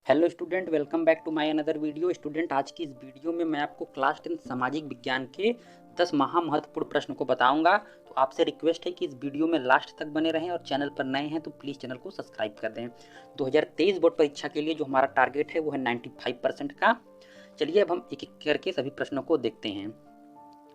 Hello student, welcome back to my another video. Student, आज की इस वीडियो में मैं आपको क्लास 10 सामाजिक विज्ञान के 10 महत्वपूर्ण प्रश्न को बताऊंगा। तो आपसे रिक्वेस्ट है कि इस वीडियो में लास्ट तक बने रहें और चैनल पर नए हैं तो प्लीज़ चैनल को सब्सक्राइब कर दें। 2023 बोर्ड परीक्षा के लिए जो हमारा टारगेट है वो है 95% का। चलिए अब हम एक एक करके सभी प्रश्नों को देखते हैं।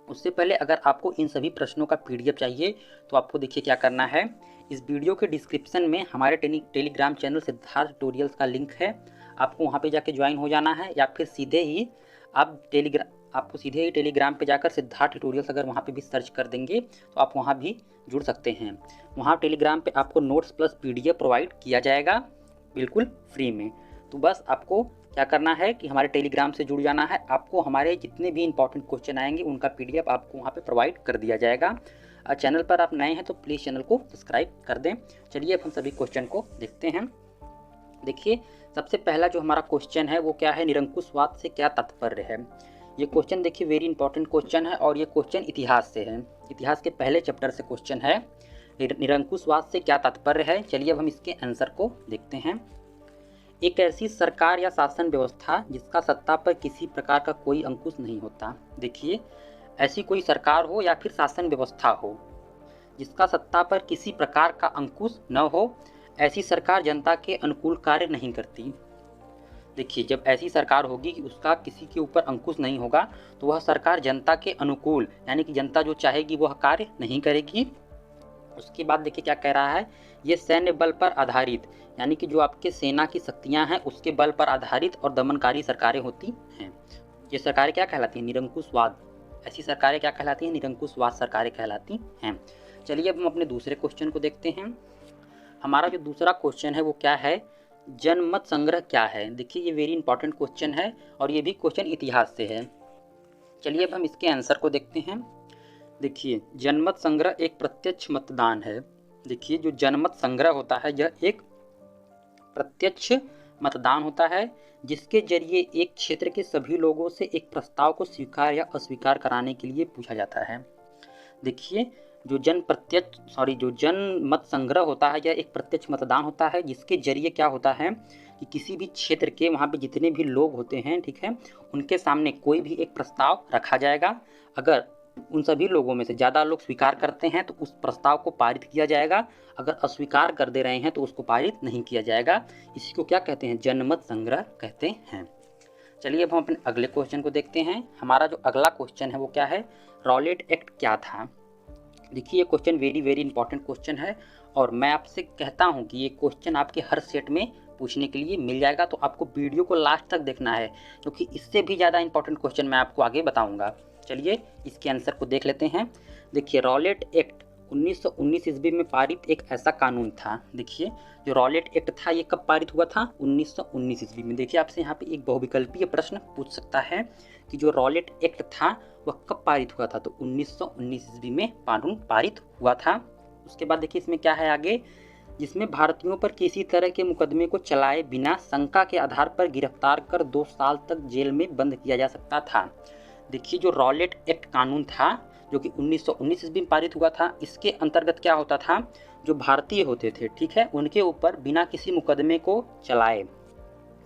उससे पहले अगर आपको इन सभी प्रश्नों का पीडीएफ चाहिए तो आपको देखिए क्या करना है। इस वीडियो के डिस्क्रिप्शन में हमारे टेलीग्राम चैनल सिद्धार्थ ट्यूटोरियल्स का लिंक है। आपको वहाँ पे जाके ज्वाइन हो जाना है या फिर सीधे ही आपको सीधे ही टेलीग्राम पे जाकर सिद्धार्थ ट्यूटोरियल्स अगर वहाँ पे भी सर्च कर देंगे तो आप वहाँ भी जुड़ सकते हैं। वहाँ टेलीग्राम पे आपको नोट्स प्लस पीडीएफ प्रोवाइड किया जाएगा बिल्कुल फ्री में। तो बस आपको क्या करना है कि हमारे टेलीग्राम से जुड़ जाना है। आपको हमारे जितने भी इंपॉर्टेंट क्वेश्चन आएंगे उनका पीडीएफ आपको वहाँ पे प्रोवाइड कर दिया जाएगा। चैनल पर आप नए हैं तो प्लीज़ चैनल को सब्सक्राइब कर दें। चलिए अब हम सभी क्वेश्चन को देखते हैं। देखिए सबसे पहला जो हमारा क्वेश्चन है वो क्या है, निरंकुशवाद से क्या तात्पर्य है। ये क्वेश्चन देखिए वेरी इंपॉर्टेंट क्वेश्चन है और ये क्वेश्चन इतिहास से है। इतिहास के पहले चैप्टर से क्वेश्चन है, निरंकुशवाद से क्या तात्पर्य है। चलिए अब हम इसके आंसर को देखते हैं। एक ऐसी सरकार या शासन व्यवस्था जिसका सत्ता पर किसी प्रकार का कोई अंकुश नहीं होता। देखिए ऐसी कोई सरकार हो या फिर शासन व्यवस्था हो जिसका सत्ता पर किसी प्रकार का अंकुश न हो, ऐसी सरकार जनता के अनुकूल कार्य नहीं करती। देखिए जब ऐसी सरकार होगी कि उसका किसी के ऊपर अंकुश नहीं होगा तो वह सरकार जनता के अनुकूल यानी कि जनता जो चाहेगी वह कार्य नहीं करेगी। उसके बाद देखिए क्या कह रहा है, ये सैन्य बल पर आधारित यानी कि जो आपके सेना की शक्तियां हैं उसके बल पर आधारित और दमनकारी सरकारें होती हैं। ये सरकारें क्या कहलाती हैं, निरंकुशवाद। ऐसी सरकारें क्या कहलाती हैं, निरंकुशवाद सरकारें कहलाती हैं। चलिए अब हम अपने दूसरे क्वेश्चन को देखते हैं। हमारा जो दूसरा क्वेश्चन है वो क्या है, जनमत संग्रह क्या है। देखिए ये वेरी इंपॉर्टेंट क्वेश्चन है और ये भी क्वेश्चन इतिहास से है। चलिए अब हम इसके आंसर को देखते हैं। देखिए जनमत संग्रह एक प्रत्यक्ष मतदान है। देखिए जो जनमत संग्रह होता है यह एक प्रत्यक्ष मतदान होता है जिसके जरिए एक क्षेत्र के सभी लोगों से एक प्रस्ताव को स्वीकार या अस्वीकार कराने के लिए पूछा जाता है। देखिए जो जनमत संग्रह होता है यह एक प्रत्यक्ष मतदान होता है जिसके जरिए क्या होता है कि किसी भी क्षेत्र के वहाँ पे जितने भी लोग होते हैं, ठीक है, उनके सामने कोई भी एक प्रस्ताव रखा जाएगा। अगर उन सभी लोगों में से ज़्यादा लोग स्वीकार करते हैं तो उस प्रस्ताव को पारित किया जाएगा, अगर अस्वीकार कर दे रहे हैं तो उसको पारित नहीं किया जाएगा। इसी को क्या कहते हैं, जनमत संग्रह कहते हैं। चलिए अब हम अपने अगले क्वेश्चन को देखते हैं। हमारा जो अगला क्वेश्चन है वो क्या है, रॉलेट एक्ट क्या था। देखिए ये क्वेश्चन वेरी इंपॉर्टेंट क्वेश्चन है और मैं आपसे कहता हूँ कि ये क्वेश्चन आपके हर सेट में पूछने के लिए मिल जाएगा। तो आपको वीडियो को लास्ट तक देखना है क्योंकि इससे भी ज़्यादा इंपॉर्टेंट क्वेश्चन मैं आपको आगे बताऊँगा। चलिए इसके आंसर को देख लेते हैं। देखिए रॉलेट एक्ट 1919 ईस्वी में पारित एक ऐसा कानून था। देखिए जो रॉलेट एक्ट था ये कब पारित हुआ था, 1919 ईस्वी में। देखिए आपसे यहाँ पे एक बहुविकल्पीय प्रश्न पूछ सकता है कि जो रॉलेट एक्ट था वह कब पारित हुआ था, तो 1919 ईस्वी में कानून पारित हुआ था। उसके बाद देखिए इसमें क्या है आगे, जिसमें भारतीयों पर किसी तरह के मुकदमे को चलाए बिना शंका के आधार पर गिरफ्तार कर 2 साल तक जेल में बंद किया जा सकता था। देखिए जो रॉलेट एक्ट कानून था जो कि 1919 ईस्वी में पारित हुआ था, इसके अंतर्गत क्या होता था, जो भारतीय होते थे, ठीक है, उनके ऊपर बिना किसी मुकदमे को चलाए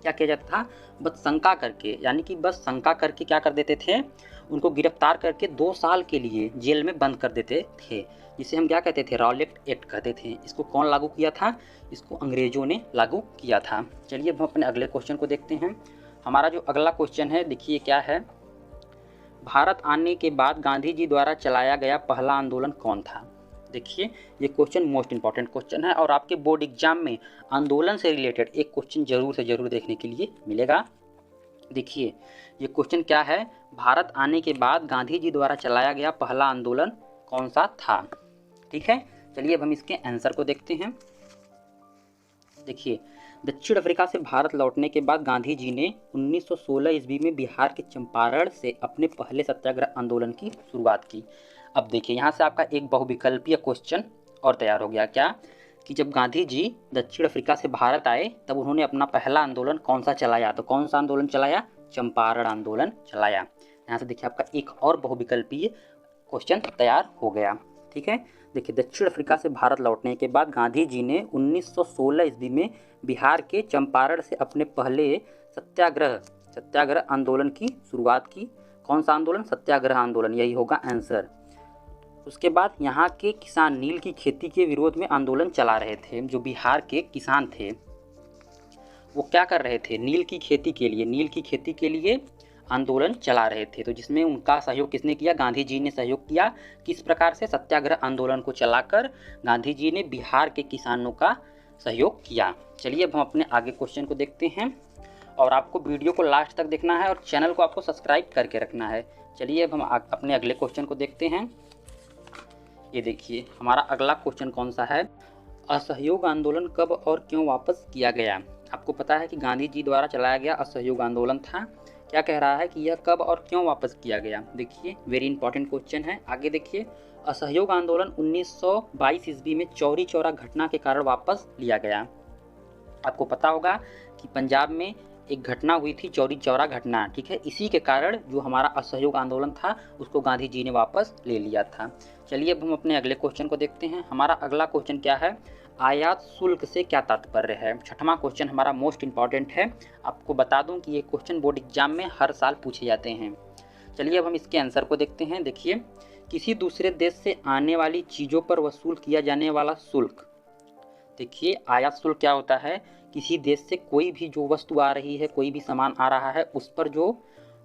क्या किया जाता था, बस शंका करके, यानी कि बस शंका करके क्या कर देते थे, उनको गिरफ्तार करके 2 साल के लिए जेल में बंद कर देते थे, जिसे हम क्या कहते थे, रॉलेट एक्ट कहते थे। इसको कौन लागू किया था, इसको अंग्रेजों ने लागू किया था। चलिए अब हम अपने अगले क्वेश्चन को देखते हैं। हमारा जो अगला क्वेश्चन है देखिए क्या है, भारत आने के बाद गांधी जी द्वारा चलाया गया पहला आंदोलन कौन था। देखिए ये क्वेश्चन मोस्ट इंपॉर्टेंट क्वेश्चन है और आपके बोर्ड एग्जाम में आंदोलन से रिलेटेड एक क्वेश्चन जरूर से जरूर देखने के लिए मिलेगा। देखिए ये क्वेश्चन क्या है, भारत आने के बाद गांधी जी द्वारा चलाया गया पहला आंदोलन कौन सा था। ठीक है, चलिए अब हम इसके आंसर को देखते हैं। देखिए दक्षिण अफ्रीका से भारत लौटने के बाद गांधी जी ने 1916 ईस्वी में बिहार के चंपारण से अपने पहले सत्याग्रह आंदोलन की शुरुआत की। अब देखिए यहाँ से आपका एक बहुविकल्पीय क्वेश्चन और तैयार हो गया, क्या कि जब गांधी जी दक्षिण अफ्रीका से भारत आए तब उन्होंने अपना पहला आंदोलन कौन सा चलाया, तो कौन सा आंदोलन चलाया, चंपारण आंदोलन चलाया। यहाँ से देखिए आपका एक और बहुविकल्पीय क्वेश्चन तैयार हो गया। ठीक है, देखिए, दक्षिण अफ्रीका से भारत लौटने के बाद गांधी जी ने 1916 ईस्वी में बिहार के चंपारण से अपने पहले सत्याग्रह आंदोलन की शुरुआत की। कौन सा आंदोलन? सत्याग्रह आंदोलन, यही होगा आंसर। उसके बाद यहाँ के किसान नील की खेती के विरोध में आंदोलन चला रहे थे। जो बिहार के किसान थे वो क्या कर रहे थे? नील की खेती के लिए आंदोलन चला रहे थे। तो जिसमें उनका सहयोग किसने किया? गांधी जी ने सहयोग किया। किस प्रकार से? सत्याग्रह आंदोलन को चलाकर गांधी जी ने बिहार के किसानों का सहयोग किया। चलिए अब हम अपने आगे क्वेश्चन को देखते हैं और आपको वीडियो को लास्ट तक देखना है और चैनल को आपको सब्सक्राइब करके रखना है। चलिए अब हम अपने अगले क्वेश्चन को देखते हैं। ये देखिए, हमारा अगला क्वेश्चन कौन सा है? असहयोग आंदोलन कब और क्यों वापस किया गया? आपको पता है कि गांधी जी द्वारा चलाया गया असहयोग आंदोलन था। क्या कह रहा है कि यह कब और क्यों वापस किया गया? देखिए, वेरी इंपॉर्टेंट क्वेश्चन है। आगे देखिए, असहयोग आंदोलन 1922 ईस्वी में चौरी चौरा घटना के कारण वापस लिया गया। आपको पता होगा कि पंजाब में एक घटना हुई थी, चौरी चौरा घटना, ठीक है। इसी के कारण जो हमारा असहयोग आंदोलन था उसको गांधी जी ने वापस ले लिया था। चलिए अब हम अपने अगले क्वेश्चन को देखते हैं। हमारा अगला क्वेश्चन क्या है? आयात शुल्क से क्या तात्पर्य है? छठवां क्वेश्चन हमारा मोस्ट इंपॉर्टेंट है। आपको बता दूं कि ये क्वेश्चन बोर्ड एग्जाम में हर साल पूछे जाते हैं। चलिए अब हम इसके आंसर को देखते हैं। देखिए, किसी दूसरे देश से आने वाली चीज़ों पर वसूल किया जाने वाला शुल्क। देखिए, आयात शुल्क क्या होता है? किसी देश से कोई भी जो वस्तु आ रही है, कोई भी सामान आ रहा है, उस पर जो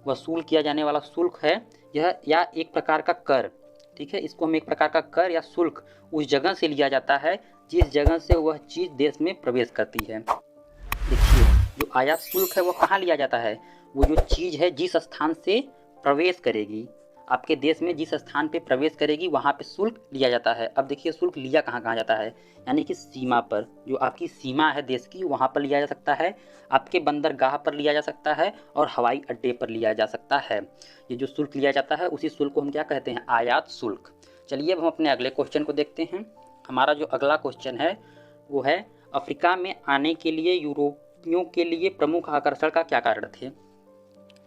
वसूल किया जाने वाला शुल्क है, यह या एक प्रकार का कर, ठीक है। इसको हम एक प्रकार का कर या शुल्क उस जगह से लिया जाता है जिस जगह से वह चीज़ देश में प्रवेश करती है। देखिए, जो आयात शुल्क है वो कहाँ लिया जाता है? वो जो चीज़ है जिस स्थान से प्रवेश करेगी, आपके देश में जिस स्थान पे प्रवेश करेगी वहाँ पे शुल्क लिया जाता है। अब देखिए, शुल्क लिया कहाँ कहाँ जाता है? यानी कि सीमा पर, जो आपकी सीमा है देश की, वहाँ पर लिया जा सकता है, आपके बंदरगाह पर लिया जा सकता है और हवाई अड्डे पर लिया जा सकता है। ये जो शुल्क लिया जाता है उसी शुल्क को हम क्या कहते हैं? आयात शुल्क। चलिए अब हम अपने अगले क्वेश्चन को देखते हैं। हमारा जो अगला क्वेश्चन है वो है, अफ्रीका में आने के लिए यूरोपियों के लिए प्रमुख आकर्षण का क्या कारण थे?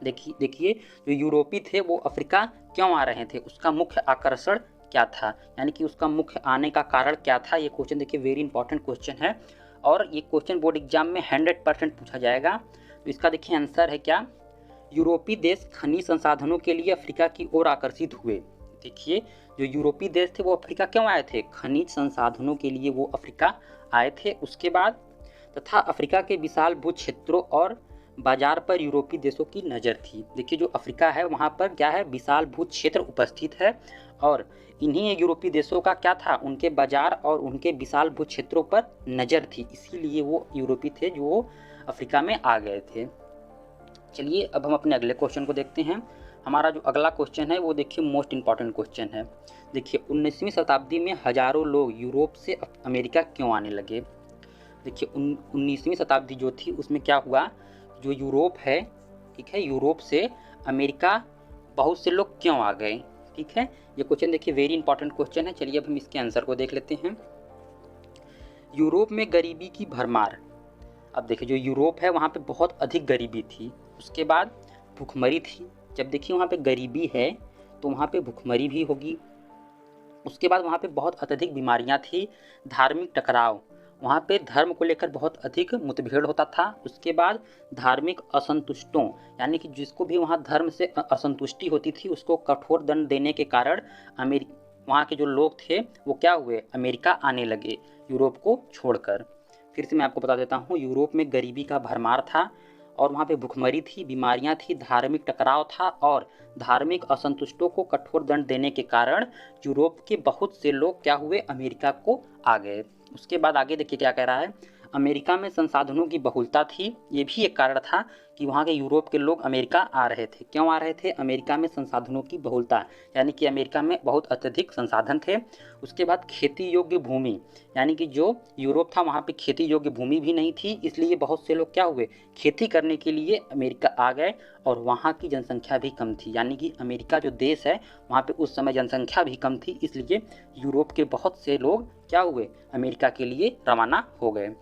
देखिए, जो यूरोपी थे वो अफ्रीका क्यों आ रहे थे, उसका मुख्य आकर्षण क्या था, यानी कि उसका मुख्य आने का कारण क्या था? ये क्वेश्चन देखिए वेरी इंपॉर्टेंट क्वेश्चन है और ये क्वेश्चन बोर्ड एग्जाम में 100% पूछा जाएगा। तो इसका देखिए आंसर है क्या? यूरोपी देश खनिज संसाधनों के लिए अफ्रीका की ओर आकर्षित हुए। देखिए, जो यूरोपी देश थे वो अफ्रीका क्यों आए थे? खनिज संसाधनों के लिए वो अफ्रीका आए थे। उसके बाद तथा अफ्रीका के विशाल भू क्षेत्रों और बाजार पर यूरोपी देशों की नज़र थी। देखिए, जो अफ्रीका है वहाँ पर क्या है? विशाल भू क्षेत्र उपस्थित है और इन्हीं यूरोपी देशों का क्या था? उनके बाजार और उनके विशाल भू क्षेत्रों पर नज़र थी, इसीलिए वो यूरोपी थे जो अफ्रीका में आ गए थे। चलिए अब हम अपने अगले क्वेश्चन को देखते हैं। हमारा जो अगला क्वेश्चन है वो देखिए मोस्ट इंपॉर्टेंट क्वेश्चन है। देखिए, 19वीं शताब्दी में हजारों लोग यूरोप से अमेरिका क्यों आने लगे? देखिए, 19वीं शताब्दी जो थी उसमें क्या हुआ? जो यूरोप है, ठीक है, यूरोप से अमेरिका बहुत से लोग क्यों आ गए? ठीक है, ये क्वेश्चन देखिए वेरी इंपॉर्टेंट क्वेश्चन है। चलिए अब हम इसके आंसर को देख लेते हैं। यूरोप में गरीबी की भरमार। अब देखिए, जो यूरोप है वहाँ पे बहुत अधिक गरीबी थी। उसके बाद भूखमरी थी। जब देखिए वहाँ पे गरीबी है तो वहाँ पे भूखमरी भी होगी। उसके बाद वहाँ पे बहुत अत्यधिक बीमारियाँ थी। धार्मिक टकराव, वहाँ पे धर्म को लेकर बहुत अधिक मुठभेड़ होता था। उसके बाद धार्मिक असंतुष्टों, यानी कि जिसको भी वहाँ धर्म से असंतुष्टि होती थी उसको कठोर दंड देने के कारण वहाँ के जो लोग थे वो क्या हुए? अमेरिका आने लगे, यूरोप को छोड़कर। फिर से मैं आपको बता देता हूँ, यूरोप में गरीबी का भरमार था और वहाँ पे भूखमरी थी, बीमारियाँ थी, धार्मिक टकराव था और धार्मिक असंतुष्टों को कठोर दंड देने के कारण यूरोप के बहुत से लोग क्या हुए? अमेरिका को आ गए। उसके बाद आगे देखिए क्या कह रहा है, अमेरिका में संसाधनों की बहुलता थी। ये भी एक कारण था कि वहाँ के यूरोप के लोग अमेरिका आ रहे थे। क्यों आ रहे थे? अमेरिका में संसाधनों की बहुलता, यानी कि अमेरिका में बहुत अत्यधिक संसाधन थे। उसके बाद खेती योग्य भूमि, यानी कि जो यूरोप था वहाँ पे खेती योग्य भूमि भी नहीं थी, इसलिए बहुत से लोग क्या हुए? खेती करने के लिए अमेरिका आ गए और वहाँ की जनसंख्या भी कम थी, यानी कि अमेरिका जो देश है वहाँ पे उस समय जनसंख्या भी कम थी, इसलिए यूरोप के बहुत से लोग क्या हुए? अमेरिका के लिए रवाना हो गए।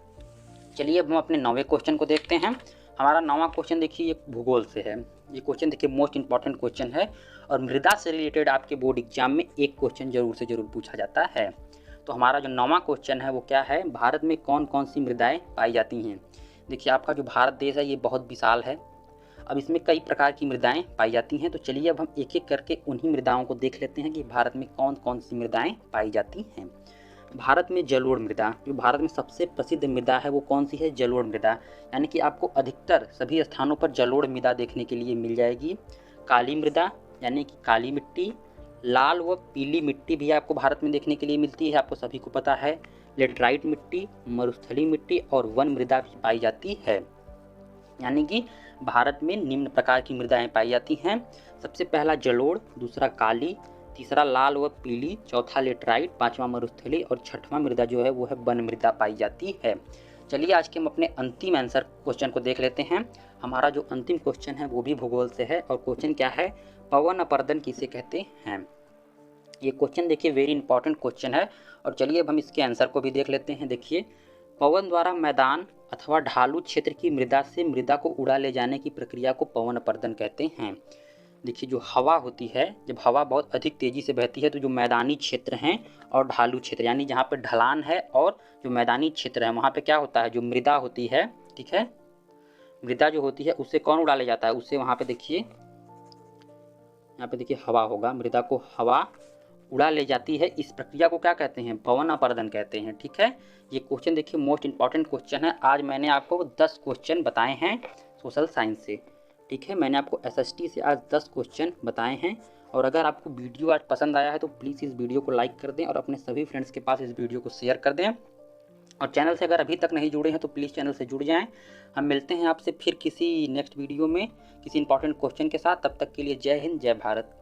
चलिए अब हम अपने 9वें क्वेश्चन को देखते हैं। हमारा 9वां क्वेश्चन देखिए ये भूगोल से है। ये क्वेश्चन देखिए मोस्ट इंपॉर्टेंट क्वेश्चन है और मृदा से रिलेटेड आपके बोर्ड एग्जाम में एक क्वेश्चन जरूर से जरूर पूछा जाता है। तो हमारा जो 9वां क्वेश्चन है वो क्या है, भारत में कौन कौन सी मृदाएं पाई जाती हैं। देखिए आपका जो भारत देश है ये बहुत विशाल है। अब इसमें कई प्रकार की मृदाएं पाई जाती हैं। तो चलिए अब हम एक एक करके उन्हीं मृदाओं को देख लेते हैं कि भारत में कौन कौन सी मृदाएं पाई जाती हैं। भारत में जलोढ़ मृदा, जो भारत में सबसे प्रसिद्ध मृदा है वो कौन सी है, जलोढ़ मृदा। यानी कि आपको अधिकतर सभी स्थानों पर जलोढ़ मृदा देखने के लिए मिल जाएगी। काली मृदा यानी कि काली मिट्टी, लाल व पीली मिट्टी भी आपको भारत में देखने के लिए मिलती है, आपको सभी को पता है। लेटराइट मिट्टी, मरुस्थलीय मिट्टी और वन मृदा भी पाई जाती है। यानी कि भारत में निम्न प्रकार की मृदाएं पाई जाती हैं। सबसे पहला जलोढ़, दूसरा काली, तीसरा लाल व पीली, चौथा लेटराइट, पांचवा मरुस्थलीय और छठवां मृदा जो है वो है वन मृदा पाई जाती है। चलिए आज के हम अपने अंतिम आंसर क्वेश्चन को देख लेते हैं। हमारा जो अंतिम क्वेश्चन है वो भी भूगोल से है और क्वेश्चन क्या है, पवन अपर्दन किसे कहते हैं। ये क्वेश्चन देखिए वेरी इंपॉर्टेंट क्वेश्चन है और चलिए अब हम इसके आंसर को भी देख लेते हैं। देखिए, पवन द्वारा मैदान अथवा ढालू क्षेत्र की मृदा से मृदा को उड़ा ले जाने की प्रक्रिया को पवन अपर्दन कहते हैं। देखिए जो हवा होती है, जब हवा बहुत अधिक तेज़ी से बहती है तो जो मैदानी क्षेत्र हैं और ढालू क्षेत्र यानी जहाँ पे ढलान है और जो मैदानी क्षेत्र है वहाँ पे क्या होता है, जो मृदा होती है, ठीक है, मृदा जो होती है उससे कौन उड़ा ले जाता है, उससे वहाँ पे देखिए, यहाँ पे देखिए हवा होगा, मृदा को हवा उड़ा ले जाती है। इस प्रक्रिया को क्या कहते हैं, पवन अपर्दन कहते हैं। ठीक है, ये क्वेश्चन देखिए मोस्ट इंपॉर्टेंट क्वेश्चन है। आज मैंने आपको 10 क्वेश्चन बताए हैं सोशल साइंस से। ठीक है, मैंने आपको एसएसटी से आज 10 क्वेश्चन बताए हैं और अगर आपको वीडियो आज पसंद आया है तो प्लीज़ इस वीडियो को लाइक कर दें और अपने सभी फ्रेंड्स के पास इस वीडियो को शेयर कर दें। और चैनल से अगर अभी तक नहीं जुड़े हैं तो प्लीज़ चैनल से जुड़ जाएं। हम मिलते हैं आपसे फिर किसी नेक्स्ट वीडियो में किसी इंपॉर्टेंट क्वेश्चन के साथ। तब तक के लिए जय हिंद, जय भारत।